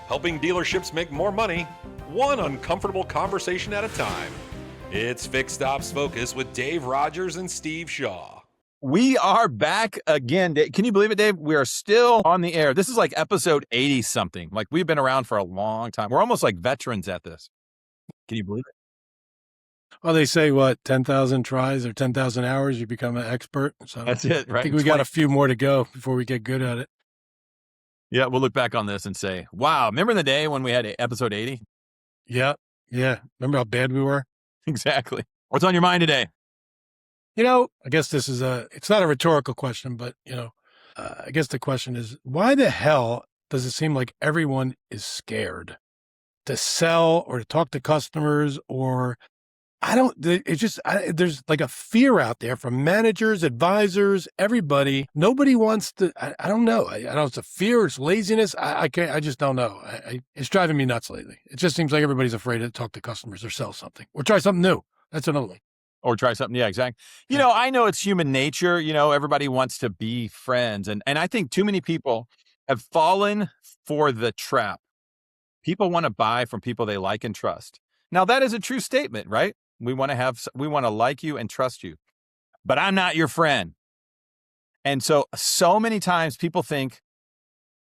helping dealerships make more money, one uncomfortable conversation at a time. It's Fixed Ops Focus with Dave Rogers and Steve Shaw. We are back again. Can you believe it, Dave? We are still on the air. This is like episode 80 something. Like, we've been around for a long time. We're almost like veterans at this. Can you believe it? Well, they say, 10,000 tries or 10,000 hours, you become an expert. So That's it, right? I think we got a few more to go before we get good at it. Yeah, we'll look back on this and say, wow, remember the day when we had episode 80? Yeah. Remember how bad we were? Exactly. What's on your mind today? I guess this is it's not a rhetorical question, but, I guess the question is, why the hell does it seem like everyone is scared to sell or to talk to customers there's like a fear out there from managers, advisors, everybody. Nobody wants to, I don't know. I don't know. It's a fear. It's laziness. I just don't know. It's driving me nuts lately. It just seems like everybody's afraid to talk to customers or sell something or try something new. That's another one. Or try something. Yeah, exactly. I know it's human nature. Everybody wants to be friends. And I think too many people have fallen for the trap. People want to buy from people they like and trust. Now, that is a true statement, right? We want to like you and trust you, but I'm not your friend. And so many times people think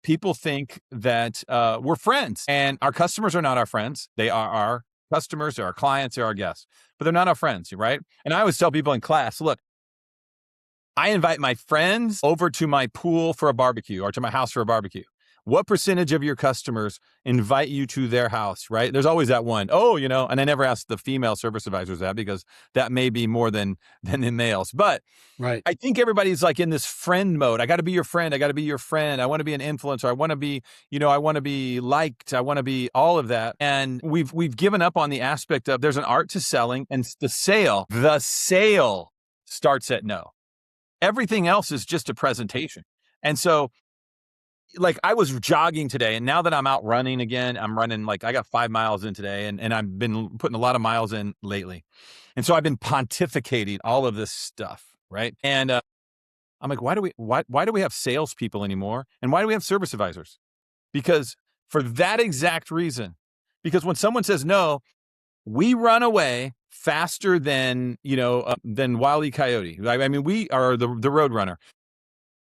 that we're friends, and our customers are not our friends. They are our customers, they're our clients, they're our guests, but they're not our friends, right? And I always tell people in class, look, I invite my friends over to my pool for a barbecue or to my house for a barbecue. What percentage of your customers invite you to their house, right? There's always that one. And I never ask the female service advisors that because that may be more than the males. But right. I think everybody's like in this friend mode. I got to be your friend. I got to be your friend. I want to be an influencer. I want to be, I want to be liked. I want to be all of that. And we've given up on the aspect of there's an art to selling, and the sale starts at no. Everything else is just a presentation. And so, like, I was jogging today, and now that I'm out running again, I'm running, like, I got 5 miles in today, and I've been putting a lot of miles in lately. And so I've been pontificating all of this stuff, right? And I'm like, why do we have salespeople anymore? And why do we have service advisors? Because for that exact reason, because when someone says no, we run away faster than Wile E. Coyote. I mean, we are the road runner.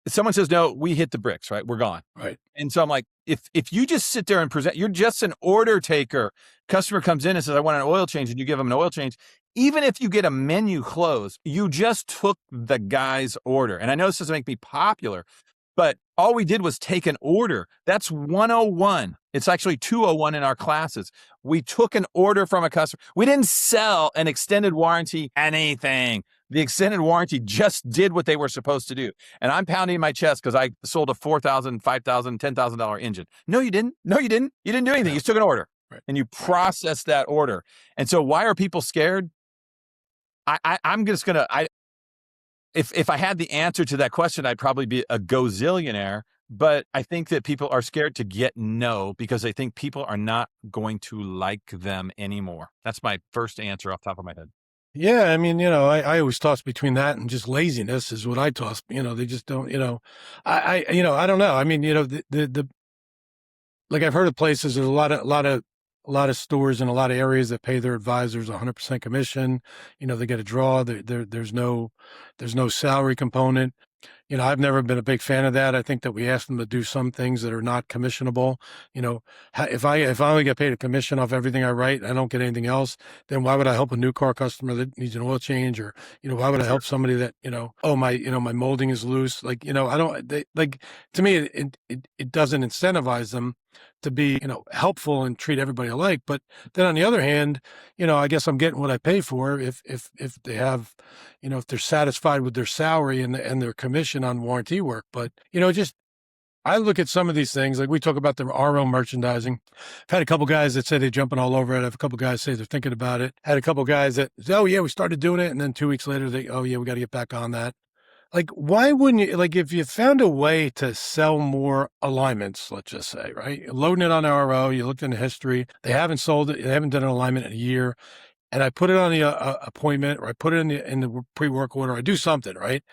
If someone says no, we hit the bricks, right? We're gone. Right. And so I'm like, if you just sit there and present, you're just an order taker. Customer comes in and says, I want an oil change, and you give them an oil change. Even if you get a menu closed, you just took the guy's order. And I know this doesn't make me popular, but all we did was take an order. That's 101. It's actually 201 in our classes. We took an order from a customer. We didn't sell an extended warranty anything. The extended warranty just did what they were supposed to do. And I'm pounding my chest because I sold a $4,000, $5,000, $10,000 engine. No, you didn't. You didn't do anything. You took an order, right, and you processed that order. And so why are people scared? I'm just going to, if I had the answer to that question, I'd probably be a gazillionaire. But I think that people are scared to get no because they think people are not going to like them anymore. That's my first answer off the top of my head. Yeah, I mean, I always toss between that and just laziness is what I toss. They just don't. I don't know. I mean, the like I've heard of places. There's a lot of stores in a lot of areas that pay their advisors 100% commission. They get a draw. There's no salary component. I've never been a big fan of that. I think that we ask them to do some things that are not commissionable. If I only get paid a commission off everything I write, I don't get anything else, then why would I help a new car customer that needs an oil change? Or, why would I help somebody that, my molding is loose? To me, it doesn't incentivize them to be, helpful and treat everybody alike. But then on the other hand, I guess I'm getting what I pay for if they have, if they're satisfied with their salary and their commission on warranty work. But, I look at some of these things, like we talk about the RO merchandising. I've had a couple guys that say they're jumping all over it. I have a couple guys say they're thinking about it. Had a couple guys that, oh yeah, we started doing it. And then 2 weeks later, oh yeah, we got to get back on that. Like, why wouldn't you, like, if you found a way to sell more alignments, let's just say, right? You're loading it on RO, you looked in the history, they haven't sold it, they haven't done an alignment in a year, and I put it on the appointment, or I put it in the pre-work order, I do something, right?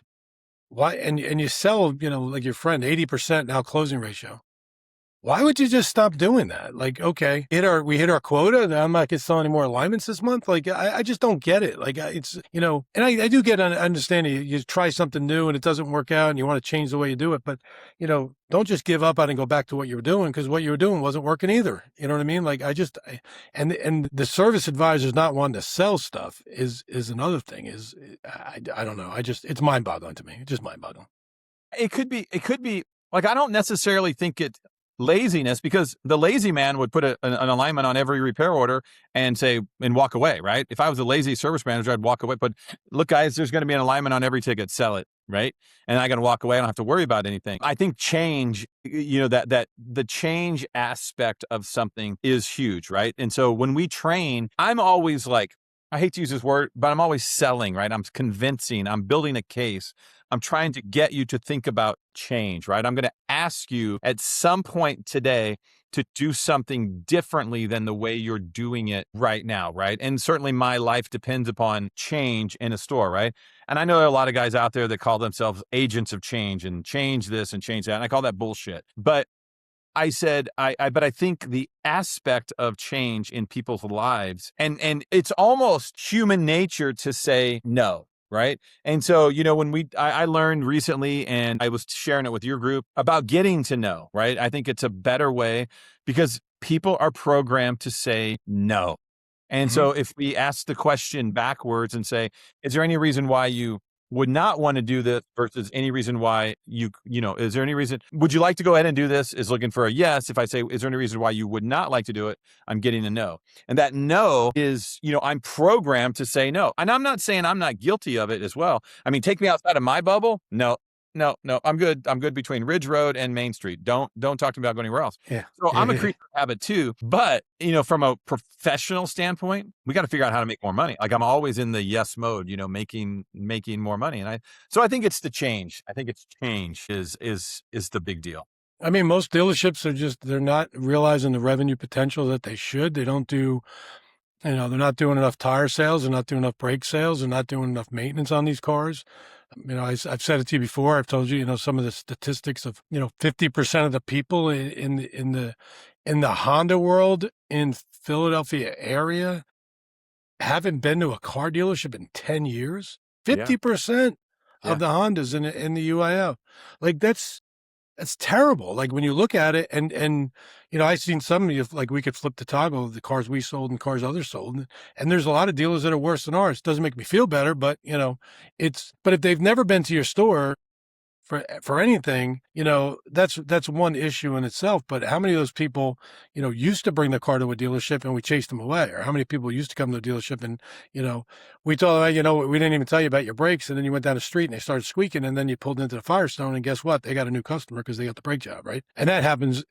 Why? And you sell, like your friend, 80% now closing ratio. Why would you just stop doing that? Like, okay, we hit our quota. And I'm not going to sell any more alignments this month. Like, I just don't get it. Like, it's, and I do get an understanding. You try something new and it doesn't work out and you want to change the way you do it. But, don't just give up on it and go back to what you were doing, because what you were doing wasn't working either. You know what I mean? Like, and the service advisors not wanting to sell stuff is another thing. I don't know. It's mind boggling to me. It's just mind boggling. It could be like, I don't necessarily think it's laziness, because the lazy man would put an alignment on every repair order and walk away, right? If I was a lazy service manager, I'd walk away. But look, guys, there's going to be an alignment on every ticket, sell it, right? And I got to walk away. I don't have to worry about anything. I think change, that the change aspect of something is huge, right? And so when we train, I'm always like, I hate to use this word, but I'm always selling, right? I'm convincing, I'm building a case. I'm trying to get you to think about change, right? I'm going to ask you at some point today to do something differently than the way you're doing it right now, right? And certainly my life depends upon change in a store, right? And I know there are a lot of guys out there that call themselves agents of change and change this and change that. And I call that bullshit. But I said, but I think the aspect of change in people's lives, and it's almost human nature to say no, right? And so, when I learned recently, and I was sharing it with your group, about getting to know, right? I think it's a better way, because people are programmed to say no. And so if we ask the question backwards and say, is there any reason why you would not want to do this, versus any reason why is there any reason, would you like to go ahead and do this, is looking for a yes. If I say, is there any reason why you would not like to do it, I'm getting a no. And that no is, I'm programmed to say no. And I'm not saying I'm not guilty of it as well. I mean, take me outside of my bubble. No, I'm good. I'm good between Ridge Road and Main Street. Don't talk to me about going anywhere else. Yeah. So I'm a creature of habit too. But, from a professional standpoint, we got to figure out how to make more money. Like, I'm always in the yes mode, making more money. And I think it's the change. I think it's change is the big deal. I mean, most dealerships they're not realizing the revenue potential that they should. They don't do, they're not doing enough tire sales. They're not doing enough brake sales. They're not doing enough maintenance on these cars. I've said it to you before. I've told you, some of the statistics of, 50% of the people in the Honda world in Philadelphia area haven't been to a car dealership in 10 years. 50% of the Hondas in the UIO. Like, that's terrible. Like, when you look at it, and I've seen some of you, like, we could flip the toggle of the cars we sold and cars others sold. And there's a lot of dealers that are worse than ours. Doesn't make me feel better, but but if they've never been to your store for anything, that's one issue in itself. But how many of those people, used to bring the car to a dealership and we chased them away? Or how many people used to come to a dealership and, we told them, we didn't even tell you about your brakes. And then you went down the street and they started squeaking, and then you pulled into the Firestone, and guess what? They got a new customer because they got the brake job, right? And that happens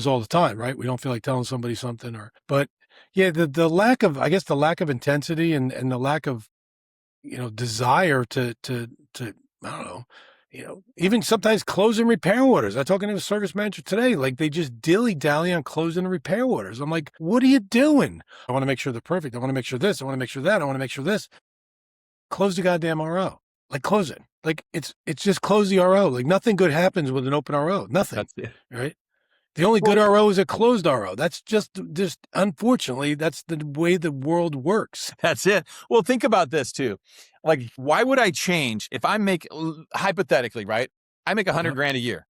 all the time, right? We don't feel like telling somebody something, but yeah, the lack of, I guess, the lack of intensity and the lack of, desire to I don't know, even sometimes closing repair orders. I was talking to a service manager today, like, they just dilly-dally on closing the repair orders. I'm like, what are you doing? I want to make sure they're perfect. I want to make sure this. I want to make sure that. I want to make sure this. Close the goddamn RO. Like, close it. Like, it's just close the RO. Like, nothing good happens with an open RO. Nothing. That's it. Right? The only good RO is a closed RO. That's just unfortunately, that's the way the world works. That's it. Well, think about this too. Like, why would I change if I make, hypothetically, right? I make 100 grand a year.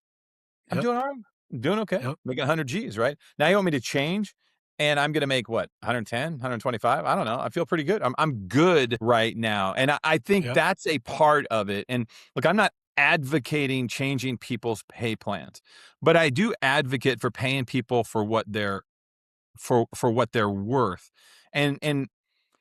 I'm doing all right. I'm doing okay. Making 100 G's, right? Now you want me to change, and I'm going to make what? 110, 125? I don't know. I feel pretty good. I'm good right now. And I think that's a part of it. And look, I'm not advocating changing people's pay plans, but I do advocate for paying people for what they're what they're worth. And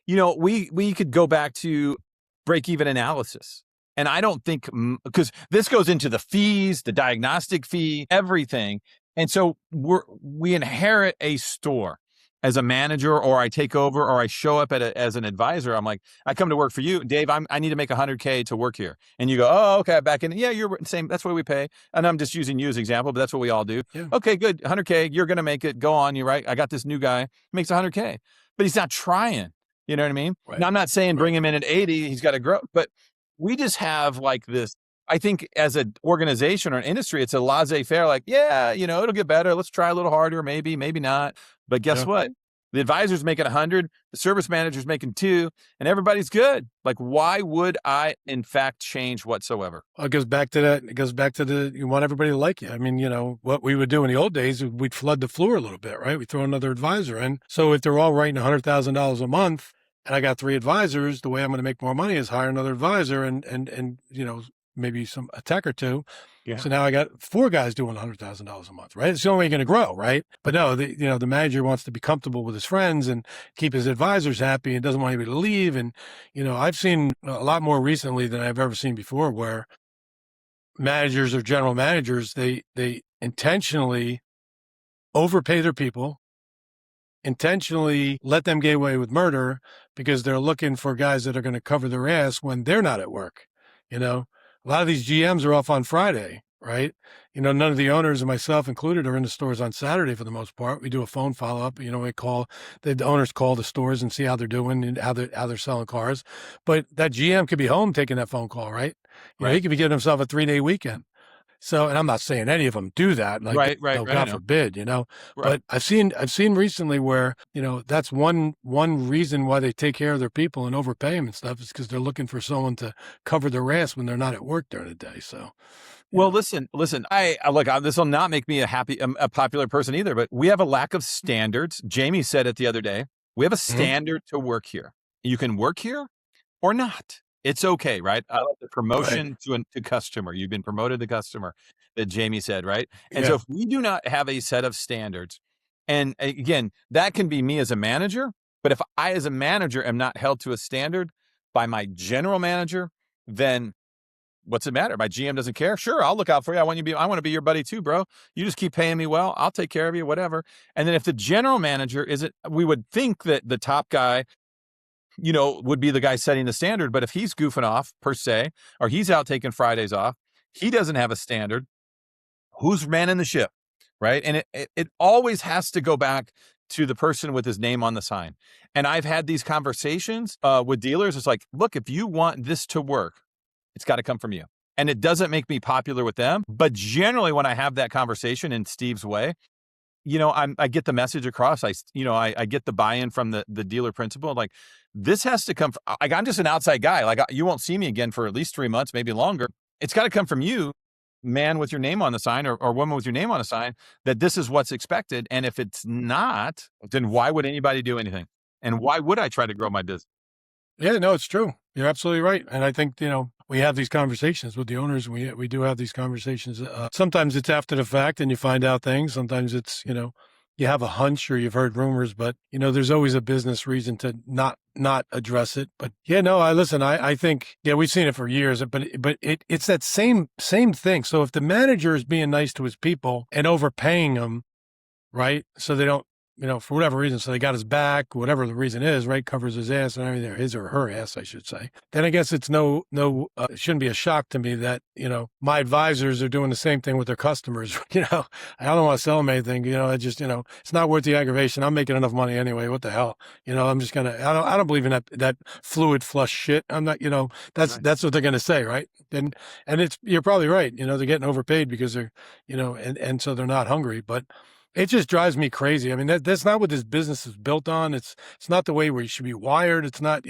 we could go back to break-even analysis. And I don't think, because this goes into the fees, the diagnostic fee, everything. And so we inherit a store as a manager, or I take over, or I show up as an advisor. I'm like, I come to work for you, Dave. I need to make 100K to work here. And you go, oh, okay, back in. Yeah, you're same. That's what we pay. And I'm just using you as an example, but that's what we all do. Yeah. Okay, good. 100K. You're going to make it. Go on. You're right. I got this new guy makes 100K, but he's not trying. You know what I mean? Right. Now, I'm not saying bring him in at 80. He's got to grow, but we just have like this. I think as an organization or an industry, it's a laissez-faire, like, yeah, it'll get better. Let's try a little harder, maybe not. But guess Yeah. what? The advisor's making 100, the service manager's making 2, and everybody's good. Like, why would I, in fact, change whatsoever? It goes back to that. It goes back to you want everybody to like you. I mean, what we would do in the old days, we'd flood the floor a little bit, right? We throw another advisor in. So if they're all writing $100,000 a month and I got 3 advisors, the way I'm going to make more money is hire another advisor and maybe a tech or 2. Yeah. So now I got 4 guys doing $100,000 a month, right? It's the only way you're going to grow, right? But no, the manager wants to be comfortable with his friends and keep his advisors happy and doesn't want anybody to leave. And, I've seen a lot more recently than I've ever seen before where managers or general managers, they intentionally overpay their people, intentionally let them get away with murder because they're looking for guys that are going to cover their ass when they're not at work, A lot of these GMs are off on Friday, right? None of the owners and myself included are in the stores on Saturday for the most part. We do a phone follow-up. The owners call the stores and see how they're doing and how they're selling cars. But that GM could be home taking that phone call, right? He could be giving himself a 3-day weekend. So, and I'm not saying any of them do that. Like, right. God forbid, Right. But I've seen recently where, that's one reason why they take care of their people and overpay them and stuff is because they're looking for someone to cover their ass when they're not at work during the day. So, well, listen, this will not make me a popular person either, but we have a lack of standards. Jamie said it the other day. We have a standard to work here. You can work here or not. It's okay, right? I like the promotion to customer. You've been promoted to customer that Jamie said, right? And so if we do not have a set of standards, and again, that can be me as a manager, but if I as a manager am not held to a standard by my general manager, then what's it matter? My GM doesn't care. Sure, I'll look out for you. I want to be your buddy too, bro. You just keep paying me well. I'll take care of you, whatever. And then if the general manager we would think that the top guy would be the guy setting the standard. But if he's goofing off per se, or he's out taking Fridays off, he doesn't have a standard. Who's manning the ship, right? And it always has to go back to the person with his name on the sign. And I've had these conversations with dealers. It's like, look, if you want this to work, it's got to come from you. And it doesn't make me popular with them. But generally, when I have that conversation in Steve's way, I get the message across. I get the buy-in from the dealer principal. Like, this has to come. I'm just an outside guy. Like, you won't see me again for at least 3 months, maybe longer. It's got to come from you, man with your name on the sign or woman with your name on a sign, that this is what's expected. And if it's not, then why would anybody do anything? And why would I try to grow my business? Yeah, no, it's true. You're absolutely right. And I think, we have these conversations with the owners. We do have these conversations. Sometimes it's after the fact and you find out things. Sometimes it's, you have a hunch or you've heard rumors, but there's always a business reason to not address it. But I think, we've seen it for years, but it's that same thing. So if the manager is being nice to his people and overpaying them, right? So they don't, for whatever reason, so they got his back, whatever the reason is, right? Covers his ass and everything, his or her ass, I should say. Then I guess it's it shouldn't be a shock to me that, my advisors are doing the same thing with their customers. I don't want to sell them anything, I just, it's not worth the aggravation. I'm making enough money anyway. What the hell? I'm just going to, I don't believe in that fluid flush shit. I'm not, that's what they're going to say, right? And you're probably right. They're getting overpaid because they're, and so they're not hungry, but it just drives me crazy. I mean, that's not what this business is built on. It's not the way we should be wired. It's not,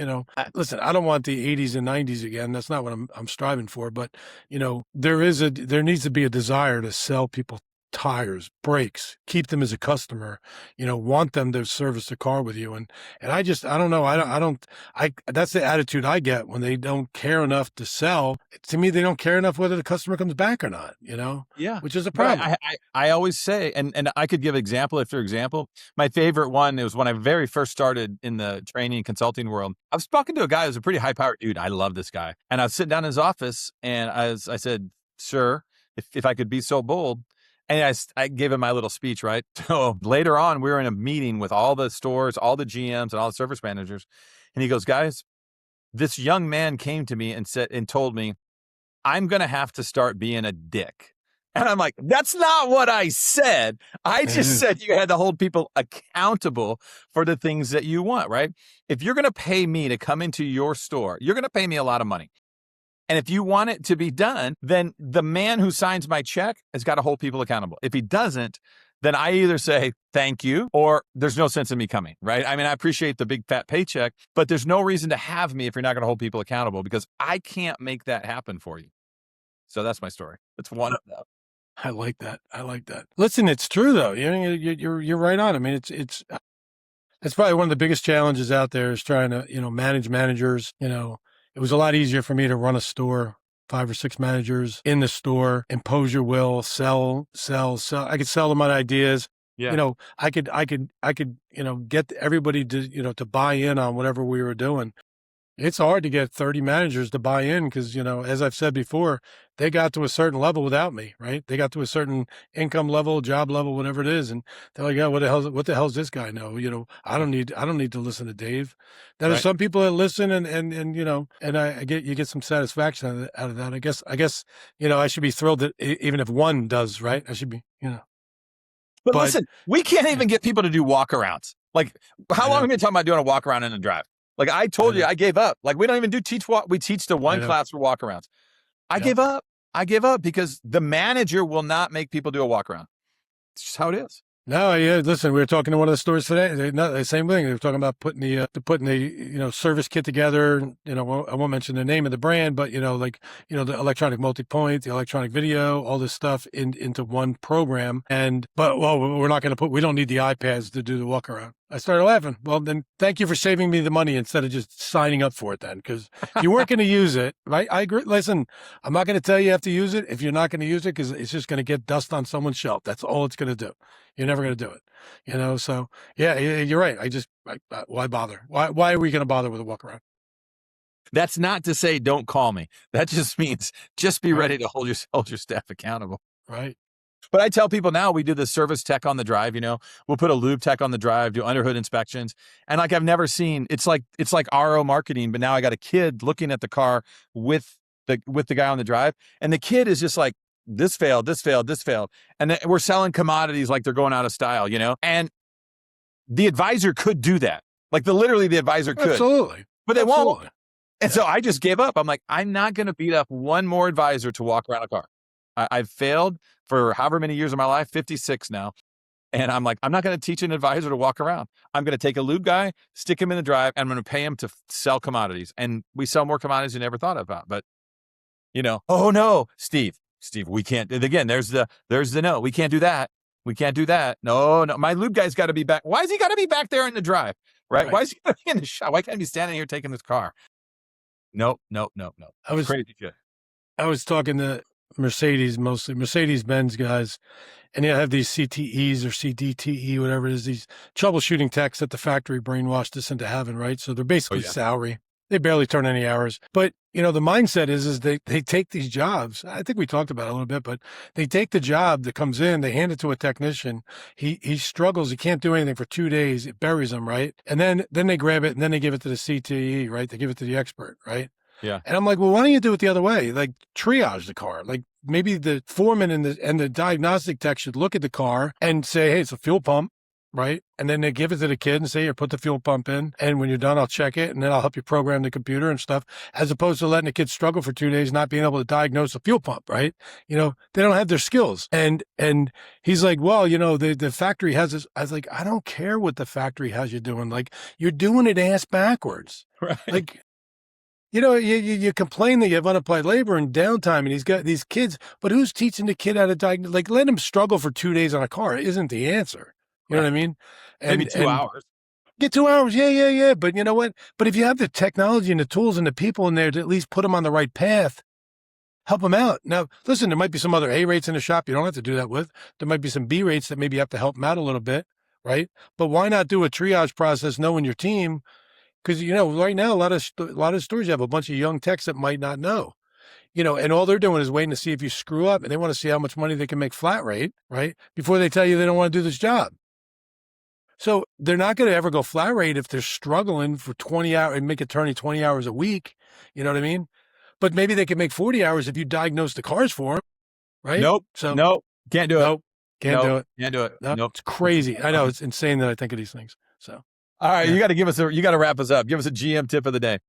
listen, I don't want the 80s and 90s again. That's not what I'm striving for. But, there needs to be a desire to sell people tires, brakes, keep them as a customer, want them to service the car with you. And I don't know. That's the attitude I get when they don't care enough to sell. To me, they don't care enough whether the customer comes back or not, Yeah. which is a problem. I always say, and I could give example after example. My favorite one is when I very first started in the training and consulting world. I was talking to a guy who's a pretty high powered dude. I love this guy. And I was sitting down in his office and I said, sir, if I could be so bold. And I gave him my little speech, right? So later on, we were in a meeting with all the stores, all the GMs and all the service managers. And he goes, guys, this young man came to me and told me, I'm going to have to start being a dick. And I'm like, that's not what I said. I just said you had to hold people accountable for the things that you want, right? If you're going to pay me to come into your store, you're going to pay me a lot of money. And if you want it to be done, then the man who signs my check has got to hold people accountable. If he doesn't, then I either say thank you or there's no sense in me coming, right? I mean, I appreciate the big fat paycheck, but there's no reason to have me if you're not going to hold people accountable, because I can't make that happen for you. So that's my story. That's one of them. I like that. Listen, it's true though. You're right on. I mean, it's probably one of the biggest challenges out there is trying to, manage managers. It was a lot easier for me to run a store, 5 or 6 managers in the store, impose your will, sell. I could sell them on ideas. Yeah. I could, get everybody to, to buy in on whatever we were doing. It's hard to get 30 managers to buy in because, as I've said before, they got to a certain level without me, right? They got to a certain income level, job level, whatever it is. And they're like, yeah, what the hell's this guy know? I don't need to listen to Dave. Now there's some people that listen and you get some satisfaction out of that. I guess, I should be thrilled that even if one does, right? I should be, But listen, we can't even get people to do walkarounds. Like, how long have we been talking about doing a walkaround in a drive? Like I told you, I gave up. Like we don't even do teach walk. We teach the one class for walkarounds. I gave up. I gave up because the manager will not make people do a walkaround. It's just how it is. No, yeah. Listen, we were talking to one of the stores today. The same thing. They were talking about putting the service kit together. I won't mention the name of the brand, but the electronic multi-point, the electronic video, all this stuff into one program. But we're not going to we don't need the iPads to do the walk around. I started laughing. Well, then thank you for saving me the money instead of just signing up for it then, because you weren't going to use it, right? I agree. Listen, I'm not going to tell you have to use it if you're not going to use it, because it's just going to get dust on someone's shelf. That's all it's going to do. You're never going to do it, So yeah, you're right. Why bother? Why are we going to bother with a walk around? That's not to say don't call me. That just means just be ready to hold your staff accountable. Right. But I tell people now, we do the service tech on the drive, we'll put a lube tech on the drive, do underhood inspections. And like, I've never seen, it's like RO marketing, but now I got a kid looking at the car with the guy on the drive. And the kid is just like, this failed. And then we're selling commodities like they're going out of style, and the advisor could do that. Like literally the advisor could. Absolutely. But they won't. And so I just gave up. I'm like, I'm not going to beat up one more advisor to walk around a car. I've failed for however many years of my life, 56 now. And I'm like, I'm not going to teach an advisor to walk around. I'm going to take a lube guy, stick him in the drive, and I'm going to pay him to sell commodities. And we sell more commodities than you never thought about. But, oh no, Steve, we can't. Again, there's the no. We can't do that. No. My lube guy's got to be back. Why has he got to be back there in the drive? Right? Why is he got to be in the shop? Why can't he be standing here taking this car? Nope. I was crazy shit. I was talking to Mercedes-Benz guys, and have these CTEs or CDTE, whatever it is, these troubleshooting techs that the factory brainwashed us into having, right? So they're basically salary. They barely turn any hours. But, the mindset is they take these jobs. I think we talked about it a little bit, but they take the job that comes in, they hand it to a technician. He struggles. He can't do anything for 2 days. It buries him, right? And then they grab it and then they give it to the CTE, right? They give it to the expert, right? Yeah. And I'm like, well, why don't you do it the other way? Like triage the car. Like maybe the foreman and the diagnostic tech should look at the car and say, hey, it's a fuel pump, right? And then they give it to the kid and say, here, put the fuel pump in. And when you're done, I'll check it. And then I'll help you program the computer and stuff, as opposed to letting the kid struggle for 2 days, not being able to diagnose a fuel pump, right? They don't have their skills. And he's like, well, the factory has this. I was like, I don't care what the factory has you doing. Like, you're doing it ass backwards. Right. Like, you complain that you have unapplied labor and downtime, and he's got these kids, but who's teaching the kid how to diagnose? Like, let him struggle for 2 days on a car isn't the answer. You know what I mean? Maybe 2 hours. Get 2 hours. Yeah. But you know what? But if you have the technology and the tools and the people in there to at least put them on the right path, help them out. Now, listen, there might be some other A rates in the shop you don't have to do that with. There might be some B rates that maybe you have to help them out a little bit, right? But why not do a triage process knowing your team? Because, right now, a lot of stores, you have a bunch of young techs that might not know, and all they're doing is waiting to see if you screw up, and they want to see how much money they can make flat rate, right? Before they tell you they don't want to do this job. So they're not going to ever go flat rate if they're struggling for 20 hours and make it turning 20 hours a week. You know what I mean? But maybe they can make 40 hours if you diagnose the cars for them, right? Nope. So nope. Can't do it. Nope. Can't do it. Can't do it. Nope. It's crazy. I know. It's insane that I think of these things. So. All right, you got to wrap us up. Give us a GM tip of the day.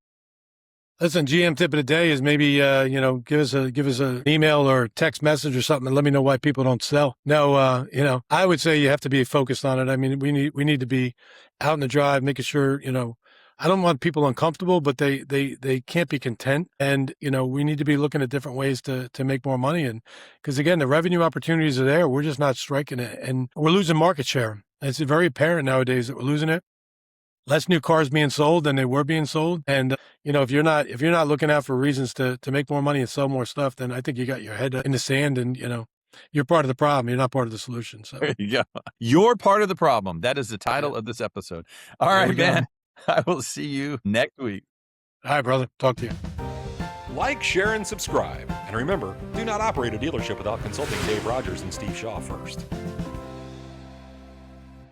Listen, GM tip of the day is maybe give us an email or text message or something and let me know why people don't sell. No, I would say you have to be focused on it. I mean, we need to be out in the drive, making sure, I don't want people uncomfortable, but they can't be content. And, we need to be looking at different ways to make more money. And because again, the revenue opportunities are there. We're just not striking it and we're losing market share. It's very apparent nowadays that we're losing it. Less new cars being sold than they were being sold. And, if you're not looking out for reasons to make more money and sell more stuff, then I think you got your head in the sand and, you're part of the problem. You're not part of the solution. So Yeah. You're part of the problem. That is the title of this episode. All There right, we go. man. I will see you next week. All right, brother. Talk to you. Like, share, and subscribe. And remember, do not operate a dealership without consulting Dave Rogers and Steve Shaw first.